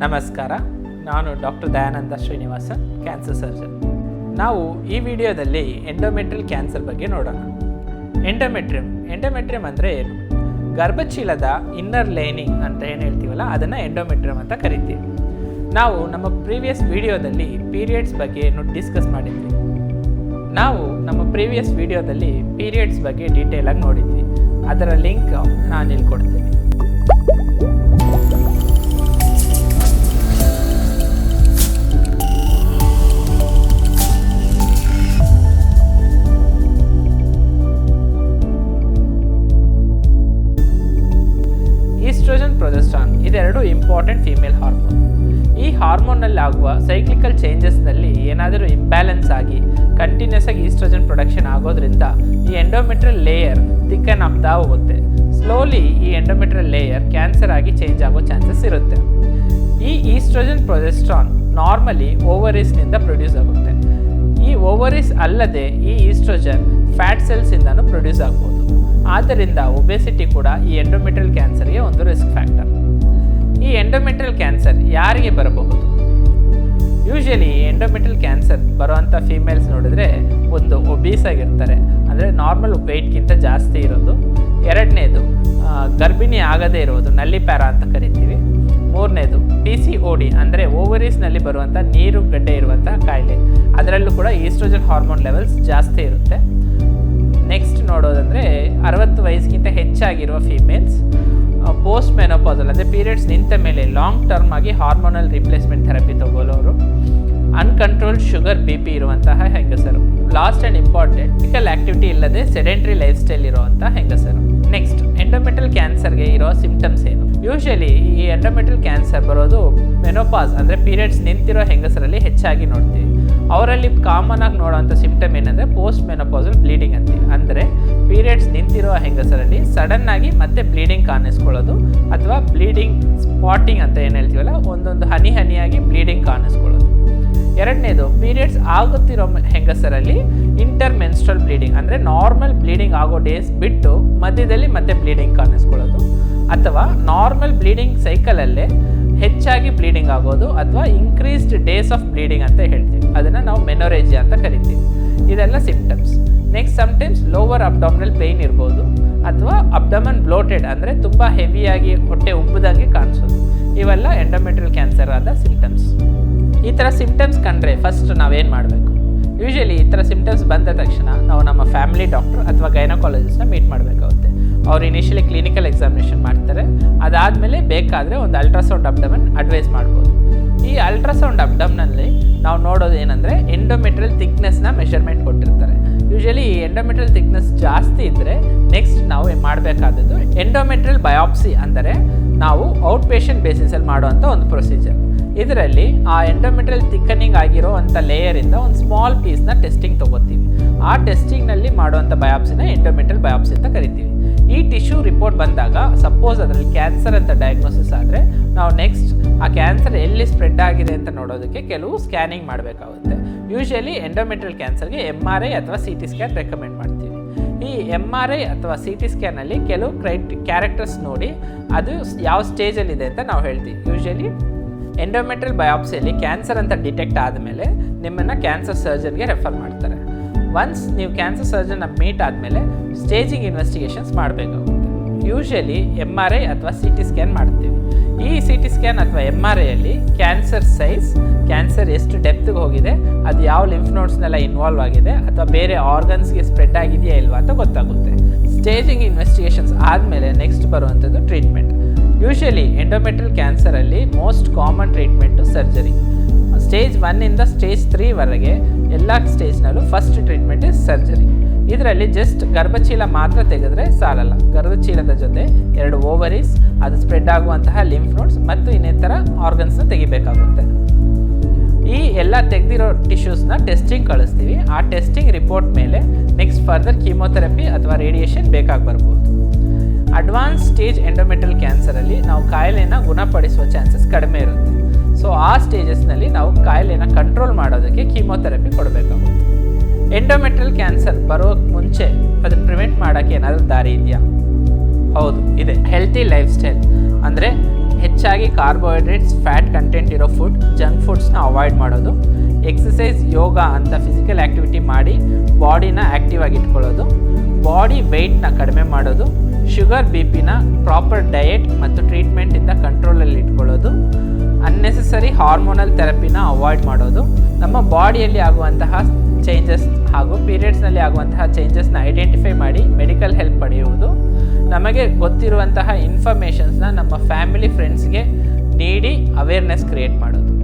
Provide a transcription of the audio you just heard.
ನಮಸ್ಕಾರ, ನಾನು doctor Dayananda Srinivasan, cancer surgeon. ನಾವು ಈ ವಿಡಿಯೋದಲ್ಲಿ ಎಂಡೋಮೆಟ್ರಿಯಲ್ ಕ್ಯಾನ್ಸರ್ ಬಗ್ಗೆ ನೋಡೋಣ. ಎಂಡೋಮೆಟ್ರಿಯಂ ಅಂದರೆ ಏನು? ಗರ್ಭಚೀಲದ ಇನ್ನರ್ ಲೈನಿಂಗ್ ಅಂತ ಏನು ಹೇಳ್ತೀವಲ್ಲ, ಅದನ್ನು ಎಂಡೋಮೆಟ್ರಿಯಂ ಅಂತ ಕರಿತೀವಿ. ನಾವು ನಮ್ಮ ಪ್ರೀವಿಯಸ್ ವಿಡಿಯೋದಲ್ಲಿ ಪೀರಿಯಡ್ಸ್ ಬಗ್ಗೆ ಡಿಸ್ಕಸ್ ಮಾಡಿದ್ವಿ. ಪೀರಿಯಡ್ಸ್ ಬಗ್ಗೆ ಡೀಟೇಲಾಗಿ ನೋಡಿದ್ವಿ. ಅದರ ಲಿಂಕ್ ನಾನು ಇಲ್ಲಿ ಕೊಡ್ತೀನಿ. ಈಸ್ಟ್ರೋಜನ್, ಪ್ರೊಜೆಸ್ಟ್ರಾನ್ ಇದೆರಡು ಇಂಪಾರ್ಟೆಂಟ್ ಫೀಮೇಲ್ ಹಾರ್ಮೋನ್. ಈ ಹಾರ್ಮೋನಲ್ಲಿ ಆಗುವ ಸೈಕ್ಲಿಕಲ್ ಚೇಂಜಸ್ನಲ್ಲಿ ಏನಾದರೂ ಇಂಬ್ಯಾಲೆನ್ಸ್ ಆಗಿ ಕಂಟಿನ್ಯೂಸ್ ಆಗಿ ಈಸ್ಟ್ರೋಜನ್ ಪ್ರೊಡಕ್ಷನ್ ಆಗೋದ್ರಿಂದ ಈ ಎಂಡೋಮೆಟ್ರಿಯಲ್ ಲೇಯರ್ ಥಿಕ್ಕನ್ ಆಗ್ತಾ ಹೋಗುತ್ತೆ. ಸ್ಲೋಲಿ ಈ ಎಂಡೋಮೆಟ್ರಿಯಲ್ ಲೇಯರ್ ಕ್ಯಾನ್ಸರ್ ಆಗಿ ಚೇಂಜ್ ಆಗೋ ಚಾನ್ಸಸ್ ಇರುತ್ತೆ. ಈ ಈಸ್ಟ್ರೋಜನ್, ಪ್ರೊಜೆಸ್ಟ್ರಾನ್ ನಾರ್ಮಲಿ ಓವರೀಸ್ನಿಂದ ಪ್ರೊಡ್ಯೂಸ್ ಆಗುತ್ತೆ. ಈ ಓವರೀಸ್ ಅಲ್ಲದೆ ಈ ಈಸ್ಟ್ರೋಜನ್ ಫ್ಯಾಟ್ ಸೆಲ್ಸಿಂದನೂ ಪ್ರೊಡ್ಯೂಸ್ ಆಗ್ಬೋದು. ಆದ್ದರಿಂದ ಒಬೆಸಿಟಿ ಕೂಡ ಈ ಎಂಡೋಮೆಟ್ರಿಯಲ್ ಕ್ಯಾನ್ಸರ್ಗೆ ಒಂದು ರಿಸ್ಕ್ ಫ್ಯಾಕ್ಟರ್. ಈ ಎಂಡೋಮೆಟ್ರಿಯಲ್ ಕ್ಯಾನ್ಸರ್ ಯಾರಿಗೆ ಬರಬಹುದು? ಯೂಶಲಿ ಎಂಡೋಮೆಟ್ರಿಯಲ್ ಕ್ಯಾನ್ಸರ್ ಬರುವಂಥ ಫೀಮೇಲ್ಸ್ ನೋಡಿದ್ರೆ ಒಂದು ಒಬೀಸ್ ಆಗಿರ್ತಾರೆ, ಅಂದರೆ ನಾರ್ಮಲ್ ವೆಯ್ಟ್ಗಿಂತ ಜಾಸ್ತಿ ಇರೋದು. ಎರಡನೇದು ಗರ್ಭಿಣಿ ಆಗದೇ ಇರೋದು, ನಲ್ಲಿ ಪ್ಯಾರಾ ಅಂತ ಕರಿತೀವಿ. ಮೂರನೇದು PCOD ಅಂದರೆ ಓವರೀಸ್ನಲ್ಲಿ ಬರುವಂಥ ನೀರು ಗಡ್ಡೆ ಇರುವಂಥ ಕಾಯಿಲೆ, ಅದರಲ್ಲೂ ಕೂಡ ಈಸ್ಟ್ರೋಜನ್ ಹಾರ್ಮೋನ್ ಲೆವೆಲ್ಸ್ ಜಾಸ್ತಿ ಇರುತ್ತೆ. ನೆಕ್ಸ್ಟ್ ನೋಡೋದಂದರೆ 60 ವಯಸ್ಸಿಗಿಂತ ಹೆಚ್ಚಾಗಿರುವ ಫೀಮೇಲ್ಸ್, ಪೋಸ್ಟ್ ಮೆನೋಪಾಸಲ್ ಅಂದರೆ ಪೀರಿಯಡ್ಸ್ ನಿಂತ ಮೇಲೆ ಲಾಂಗ್ ಟರ್ಮ್ ಆಗಿ ಹಾರ್ಮೋನಲ್ ರಿಪ್ಲೇಸ್ಮೆಂಟ್ ಥೆರಪಿ ತಗೊಳ್ಳೋರು, ಅನ್ಕಂಟ್ರೋಲ್ಡ್ ಶುಗರ್ BP ಇರುವಂತಹ ಹೆಂಗಸರು, last and important physical activity ಇಲ್ಲದೆ ಸೆಡೆಂಟ್ರಿ ಲೈಫ್ ಸ್ಟೈಲ್ ಇರುವಂಥ ಹೆಂಗಸರು. ನೆಕ್ಸ್ಟ್ ಎಂಡೋಮೆಟ್ರಿಯಲ್ ಕ್ಯಾನ್ಸರ್ಗೆ ಇರೋ ಸಿಂಪ್ಟಮ್ಸ್ ಏನು? ಯೂಶಲಿ ಈ ಎಂಡೋಮೆಟ್ರಿಯಲ್ ಕ್ಯಾನ್ಸರ್ ಬರೋದು ಮೆನೋಪಾಸ್ ಅಂದರೆ ಪೀರಿಯಡ್ಸ್ ನಿಂತಿರೋ ಹೆಂಗಸರಲ್ಲಿ ಹೆಚ್ಚಾಗಿ ನೋಡ್ತೀವಿ. ಅವರಲ್ಲಿ ಕಾಮನ್ ಆಗಿ ನೋಡೋವಂಥ ಸಿಂಪ್ಟಮ್ ಏನಂದರೆ ಪೋಸ್ಟ್ ಮೆನೋಪಾಸಲ್ ಬ್ಲೀಡಿಂಗ್ ಅಂತೀವಿ. ಅಂದರೆ ಪೀರಿಯಡ್ಸ್ ನಿಂತಿರೋ ಹೆಂಗಸರಲ್ಲಿ ಸಡನ್ ಆಗಿ ಮತ್ತೆ ಬ್ಲೀಡಿಂಗ್ ಕಾಣಿಸ್ಕೊಳ್ಳೋದು, ಅಥವಾ ಬ್ಲೀಡಿಂಗ್ ಸ್ಪಾಟಿಂಗ್ ಅಂತ ಏನು ಹೇಳ್ತೀವಲ್ಲ, ಒಂದೊಂದು ಹನಿಯಾಗಿ ಬ್ಲೀಡಿಂಗ್ ಕಾಣಿಸ್ಕೊಳ್ಳೋದು. ಎರಡನೇದು ಪೀರಿಯಡ್ಸ್ ಆಗುತ್ತಿರೋ ಹೆಂಗಸರಲ್ಲಿ ಇಂಟರ್ಮೆನ್ಸ್ಟ್ರಲ್ ಬ್ಲೀಡಿಂಗ್ ಅಂದರೆ ನಾರ್ಮಲ್ ಬ್ಲೀಡಿಂಗ್ ಆಗೋ ಡೇಸ್ ಬಿಟ್ಟು ಮಧ್ಯದಲ್ಲಿ ಮತ್ತೆ ಬ್ಲೀಡಿಂಗ್ ಕಾಣಿಸ್ಕೊಳ್ಳೋದು, ಅಥವಾ ನಾರ್ಮಲ್ ಬ್ಲೀಡಿಂಗ್ ಸೈಕಲಲ್ಲೇ ಹೆಚ್ಚಾಗಿ ಬ್ಲೀಡಿಂಗ್ ಆಗೋದು, ಅಥವಾ ಇನ್ಕ್ರೀಸ್ಡ್ ಡೇಸ್ ಆಫ್ ಬ್ಲೀಡಿಂಗ್ ಅಂತ ಹೇಳ್ತೀವಿ. ಅದನ್ನು ನಾವು ಮೆನೋರೇಜಿಯಾ ಅಂತ ಕರಿತೀವಿ. ಇದೆಲ್ಲ symptoms. Next sometimes lower abdominal pain ಇರ್ಬೋದು, ಅಥವಾ ಅಬ್ಡಮನ್ ಬ್ಲೋಟೆಡ್ ಅಂದರೆ ತುಂಬ ಹೆವಿಯಾಗಿ ಹೊಟ್ಟೆ ಉಬ್ಬದಾಗಿ ಕಾಣಿಸೋದು. ಇವೆಲ್ಲ ಎಂಡೋಮೆಟ್ರಿಯಲ್ ಕ್ಯಾನ್ಸರ್ ಆದ ಸಿಂಪ್ಟಮ್ಸ್. ಈ ಥರ ಸಿಂಪ್ಟಮ್ಸ್ ಕಂಡ್ರೆ ಫಸ್ಟ್ ನಾವೇನು ಮಾಡಬೇಕು? ಯೂಶಲಿ ಈ ಥರ ಸಿಂಪ್ಟಮ್ಸ್ ಬಂದ ತಕ್ಷಣ ನಾವು ನಮ್ಮ ಫ್ಯಾಮಿಲಿ ಡಾಕ್ಟರ್ ಅಥವಾ ಗೈನಕಾಲಜಿಸ್ಟ್ನ ಮೀಟ್ ಮಾಡಬೇಕಾಗುತ್ತೆ. ಅವ್ರು ಇನಿಷಿಯಲಿ ಕ್ಲಿನಿಕಲ್ ಎಕ್ಸಾಮಿನೇಷನ್ ಮಾಡ್ತಾರೆ. ಅದಾದಮೇಲೆ ಬೇಕಾದರೆ ಒಂದು ಅಲ್ಟ್ರಾಸೌಂಡ್ ಅಬ್ಡಮನ್ ಅಡ್ವೈಸ್ ಮಾಡ್ಬೋದು. ಈ ಅಲ್ಟ್ರಾಸೌಂಡ್ ಅಬ್ಡಮ್ನಲ್ಲಿ ನಾವು ನೋಡೋದು ಏನಂದರೆ ಎಂಡೋಮೆಟ್ರಿಯಲ್ ಥಿಕ್ನೆಸ್ನ ಮೆಷರ್ಮೆಂಟ್ ಕೊಟ್ಟಿರ್ತಾರೆ. ಯೂಶಲಿ ಈ ಎಂಡೋಮೆಟ್ರಿಯಲ್ ಥಿಕ್ನೆಸ್ ಜಾಸ್ತಿ ಇದ್ದರೆ ನೆಕ್ಸ್ಟ್ ನಾವು ಮಾಡಬೇಕಾದದ್ದು ಎಂಡೋಮೆಟ್ರಿಯಲ್ ಬಯಾಪ್ಸಿ, ಅಂದರೆ ನಾವು ಔಟ್ ಪೇಷಂಟ್ ಬೇಸಿಸಲ್ಲಿ ಮಾಡುವಂಥ ಒಂದು ಪ್ರೊಸೀಜರ್. ಇದರಲ್ಲಿ ಆ ಎಂಡೋಮೆಟ್ರಿಯಲ್ ಥಿಕ್ಕನಿಂಗ್ ಆಗಿರೋ ಅಂಥ ಲೇಯರಿಂದ ಒಂದು ಸ್ಮಾಲ್ ಪೀಸ್ನ ಟೆಸ್ಟಿಂಗ್ ತೊಗೋತೀವಿ. ಆ ಟೆಸ್ಟಿಂಗ್ನಲ್ಲಿ ಮಾಡುವಂಥ ಬಯಾಪ್ಸಿನ ಎಂಡೋಮೆಟ್ರಿಯಲ್ ಬಯಾಪ್ಸಿ ಅಂತ ಕರಿತೀವಿ. ಈ ಟಿಶ್ಯೂ ರಿಪೋರ್ಟ್ ಬಂದಾಗ ಸಪೋಸ್ ಅದರಲ್ಲಿ ಕ್ಯಾನ್ಸರ್ ಅಂತ ಡಯಾಗ್ನೋಸಿಸ್ ಆದರೆ ನಾವು ನೆಕ್ಸ್ಟ್ ಆ ಕ್ಯಾನ್ಸರ್ ಎಲ್ಲಿ ಸ್ಪ್ರೆಡ್ ಆಗಿದೆ ಅಂತ ನೋಡೋದಕ್ಕೆ ಕೆಲವು ಸ್ಕ್ಯಾನಿಂಗ್ ಮಾಡಬೇಕಾಗುತ್ತೆ. ಯೂಶಲಿ ಎಂಡೋಮೆಟ್ರಿಯಲ್ ಕ್ಯಾನ್ಸರ್ಗೆ MRI ಅಥವಾ CT ಸ್ಕ್ಯಾನ್ ರೆಕಮೆಂಡ್ ಮಾಡ್ತೀವಿ. ಈ MRI ಅಥವಾ CT ಸ್ಕ್ಯಾನಲ್ಲಿ ಕೆಲವು ಕ್ಯಾರೆಕ್ಟರ್ಸ್ ನೋಡಿ ಅದು ಯಾವ ಸ್ಟೇಜಲ್ಲಿದೆ ಅಂತ ನಾವು ಹೇಳ್ತೀವಿ. ಯೂಶಲಿ ಎಂಡೋಮೆಟ್ರಿಯಲ್ ಬಯಾಪ್ಸಿಯಲ್ಲಿ ಕ್ಯಾನ್ಸರ್ ಅಂತ ಡಿಟೆಕ್ಟ್ ಆದಮೇಲೆ ನಿಮ್ಮನ್ನು ಕ್ಯಾನ್ಸರ್ ಸರ್ಜನ್ಗೆ ರೆಫರ್ ಮಾಡ್ತಾರೆ. ಒನ್ಸ್ ನೀವು ಕ್ಯಾನ್ಸರ್ ಸರ್ಜನ್ನ ಮೀಟ್ ಆದಮೇಲೆ ಸ್ಟೇಜಿಂಗ್ ಇನ್ವೆಸ್ಟಿಗೇಷನ್ಸ್ ಮಾಡಬೇಕಾಗುತ್ತೆ. ಯೂಶಲಿ MRI ಅಥವಾ CT ಸ್ಕ್ಯಾನ್ ಮಾಡ್ತೀವಿ. ಈ CT ಸ್ಕ್ಯಾನ್ ಅಥವಾ MRIಯಲ್ಲಿ ಕ್ಯಾನ್ಸರ್ ಸೈಜ್, ಕ್ಯಾನ್ಸರ್ ಎಷ್ಟು ಡೆಪ್ತ್ಗೆ ಹೋಗಿದೆ, ಅದು ಯಾವ ಲಿಂಫ್ ನೋಡ್ಸ್ನೆಲ್ಲ ಇನ್ವಾಲ್ವ್ ಆಗಿದೆ, ಅಥವಾ ಬೇರೆ ಆರ್ಗನ್ಸ್ಗೆ ಸ್ಪ್ರೆಡ್ ಆಗಿದೆಯಾ ಇಲ್ವಾ ಅಂತ ಗೊತ್ತಾಗುತ್ತೆ. ಸ್ಟೇಜಿಂಗ್ ಇನ್ವೆಸ್ಟಿಗೇಷನ್ಸ್ ಆದಮೇಲೆ ನೆಕ್ಸ್ಟ್ ಬರುವಂಥದ್ದು ಟ್ರೀಟ್ಮೆಂಟ್. ಯೂಶಲಿ ಎಂಡೋಮೆಟ್ರಿಯಲ್ ಕ್ಯಾನ್ಸರಲ್ಲಿ most common treatment surgery. Stage 1ಇಂದ ಸ್ಟೇಜ್ 3ವರೆಗೆ ಎಲ್ಲ ಸ್ಟೇಜ್ನಲ್ಲೂ ಫಸ್ಟ್ ಟ್ರೀಟ್ಮೆಂಟ್ ಇಸ್ ಸರ್ಜರಿ. ಇದರಲ್ಲಿ ಜಸ್ಟ್ ಗರ್ಭಚೀಲ ಮಾತ್ರ ತೆಗೆದ್ರೆ ಸಾಲಲ್ಲ. ಗರ್ಭಚೀಲದ ಜೊತೆ 2 ಓವರೀಸ್, ಅದು ಸ್ಪ್ರೆಡ್ ಆಗುವಂತಹ ಲಿಂಫ್ ನೋಡ್ಸ್ ಮತ್ತು ಇನ್ನಿತರ ಆರ್ಗನ್ಸ್ನ ತೆಗಿಬೇಕಾಗುತ್ತೆ. ಈ ಎಲ್ಲ ತೆಗೆದಿರೋ ಟಿಶ್ಯೂಸ್ನ ಟೆಸ್ಟಿಂಗ್ ಕಳಿಸ್ತೀವಿ. ಆ ಟೆಸ್ಟಿಂಗ್ ರಿಪೋರ್ಟ್ ಮೇಲೆ ನೆಕ್ಸ್ಟ್ ಫರ್ದರ್ ಕೀಮೋಥೆರಪಿ ಅಥವಾ ರೇಡಿಯೇಷನ್ ಬೇಕಾಗಿ ಬರ್ಬೋದು. ಅಡ್ವಾನ್ಸ್ ಸ್ಟೇಜ್ ಎಂಡೋಮೆಟ್ರಿಯಲ್ ಕ್ಯಾನ್ಸರಲ್ಲಿ ನಾವು ಕಾಯಿಲೆನ ಗುಣಪಡಿಸುವ ಚಾನ್ಸಸ್ ಕಡಿಮೆ ಇರುತ್ತೆ. ಸೊ ಆ ಸ್ಟೇಜಸ್ನಲ್ಲಿ ನಾವು ಕಾಯಿಲೆನ ಕಂಟ್ರೋಲ್ ಮಾಡೋದಕ್ಕೆ ಕೀಮೋಥೆರಪಿ ಕೊಡಬೇಕಾಗುತ್ತೆ. ಎಂಡೋಮೆಟ್ರಿಯಲ್ ಕ್ಯಾನ್ಸರ್ ಬರೋಕ್ಕೆ ಮುಂಚೆ ಅದನ್ನು ಪ್ರಿವೆಂಟ್ ಮಾಡೋಕ್ಕೆ ಏನಾದರೂ ದಾರಿ ಇದೆಯಾ? ಹೌದು, ಇದೆ. ಹೆಲ್ತಿ ಲೈಫ್ ಸ್ಟೈಲ್ ಅಂದರೆ ಹೆಚ್ಚಾಗಿ ಕಾರ್ಬೋಹೈಡ್ರೇಟ್ಸ್, ಫ್ಯಾಟ್ ಕಂಟೆಂಟ್ ಇರೋ ಫುಡ್, ಜಂಕ್ ಫುಡ್ಸ್ನ ಅವಾಯ್ಡ್ ಮಾಡೋದು. ಎಕ್ಸಸೈಸ್, ಯೋಗ ಅಂತ ಫಿಸಿಕಲ್ ಆ್ಯಕ್ಟಿವಿಟಿ ಮಾಡಿ ಬಾಡಿನ ಆ್ಯಕ್ಟಿವ್ ಆಗಿ ಇಟ್ಕೊಳ್ಳೋದು. ಬಾಡಿ ವೆಯ್ಟ್ನ ಕಡಿಮೆ ಮಾಡೋದು. ಶುಗರ್, BP-ನ ಪ್ರಾಪರ್ ಡಯೆಟ್ ಮತ್ತು ಟ್ರೀಟ್ಮೆಂಟಿಂದ ಕಂಟ್ರೋಲಲ್ಲಿ ಇಟ್ಕೊಳ್ಳೋದು. ಅನ್ನೆಸೆಸರಿ ಹಾರ್ಮೋನಲ್ ಥೆರಪಿನ ಅವಾಯ್ಡ್ ಮಾಡೋದು. ನಮ್ಮ ಬಾಡಿಯಲ್ಲಿ ಆಗುವಂತಹ ಚೇಂಜಸ್ ಹಾಗೂ ಪೀರಿಯಡ್ಸ್ನಲ್ಲಿ ಆಗುವಂತಹ ಚೇಂಜಸ್ನ ಐಡೆಂಟಿಫೈ ಮಾಡಿ ಮೆಡಿಕಲ್ ಹೆಲ್ಪ್ ಪಡೆಯುವುದು. ನಮಗೆ ಗೊತ್ತಿರುವಂತಹ ಇನ್ಫಾರ್ಮೇಷನ್ಸ್ನ ನಮ್ಮ ಫ್ಯಾಮಿಲಿ, ಫ್ರೆಂಡ್ಸ್ಗೆ ನೀಡಿ ಅವೇರ್ನೆಸ್ ಕ್ರಿಯೇಟ್ ಮಾಡೋದು.